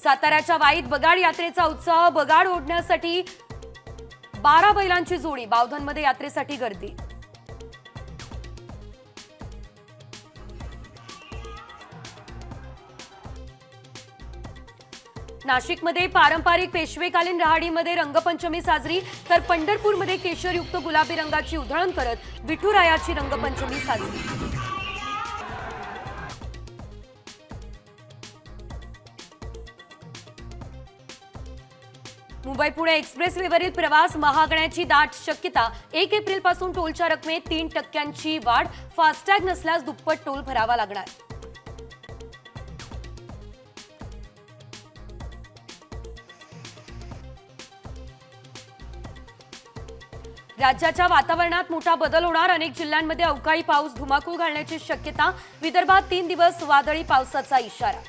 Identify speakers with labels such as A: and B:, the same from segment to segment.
A: साताऱ्याच्या वाईत बगाड यात्रेचा उत्साह, बगाड ओढण्यासाठी 12 बैलांची जोडी, बावधनमध्ये यात्रेसाठी गर्दी। नाशिकमध्ये पारंपरिक पेशवेकालीन रहाडीमध्ये रंगपंचमी साजरी, तर पंढरपूरमध्ये केशरयुक्त गुलाबी रंगाची उधळण करत विठुरायाची रंगपंचमी साजरी। मुंबई पुणे एक्सप्रेसवेवरील प्रवास महागण्याची दाट शक्यता। 1 एप्रिलपासून टोलच्या रकमेत 3% वाढ, फास्टॅग नसल्यास दुप्पट टोल भरावा लागणार। राज्याच्या वातावरणात मोठा बदल होणार, अनेक जिल्ह्यांमध्ये अवकाळी पाऊस धुमाकूळ घालण्याची शक्यता। विदर्भात 3 दिवस वादळी पावसाचा इशारा।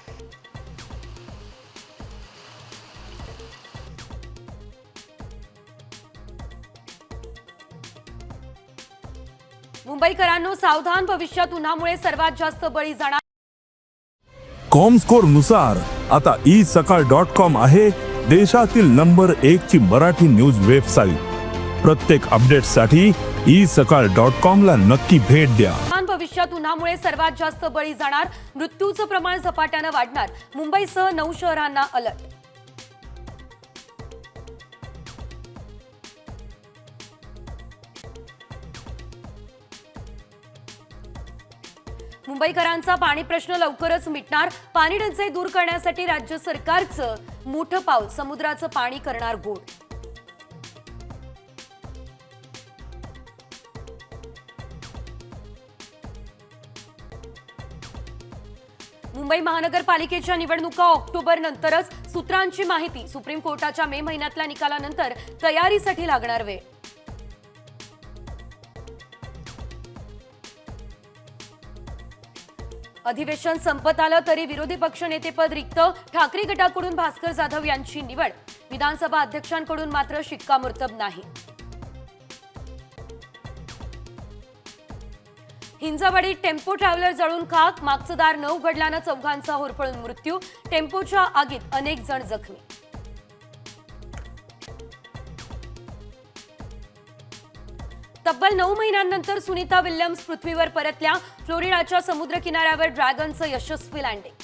A: मुंबईकरांनो सावधान, भविष्यात उन्हामुळे सर्वात जास्त बळी जाणार।
B: कॉमस्कोर नुसार आता isakal.com आहे देशातील नंबर 1 ची मराठी न्यूज वेबसाईट। प्रत्येक अपडेटसाठी isakal.com ला नक्की भेट द्या।
A: भविष्यात उन्हामुळे सर्वात जास्त बळी जाणार, मृत्यूचं प्रमाण झपाट्याने वाढणार। मुंबईसह 9 शहरांना अलर्ट। मुंबईकरांचा पाणी प्रश्न लवकरच मिटणार, पाणी टंचाई दूर करण्यासाठी राज्य सरकारचं मोठं पाऊल, समुद्राचं पाणी करणार गोड। मुंबई महानगरपालिकेच्या निवडणुका ऑक्टोबर नंतरच, सूत्रांची माहिती। सुप्रीम कोर्टाच्या मे महिन्यातल्या निकालानंतर तयारीसाठी लागणार वेळ। अधिवेशन संपत आलं तरी विरोधी पक्षनेतेपद रिक्त, ठाकरे गटाकडून भास्कर जाधव यांची निवड, विधानसभा अध्यक्षांकडून मात्र शिक्कामोर्तब नाही। हिंजवाडीत टेम्पो ट्रॅव्हलर जळून खाक, मागचं दार न उघडल्यानं चौघांचा होरपळून मृत्यू, टेम्पोच्या आगीत अनेक जण जखमी। तब्बल 9 महिन्यांनंतर सुनीता विल्यम्स पृथ्वीवर परतल्या, फ्लोरिडाच्या समुद्र किनाऱ्यावर ड्रॅगनचं यशस्वी लँडिंग।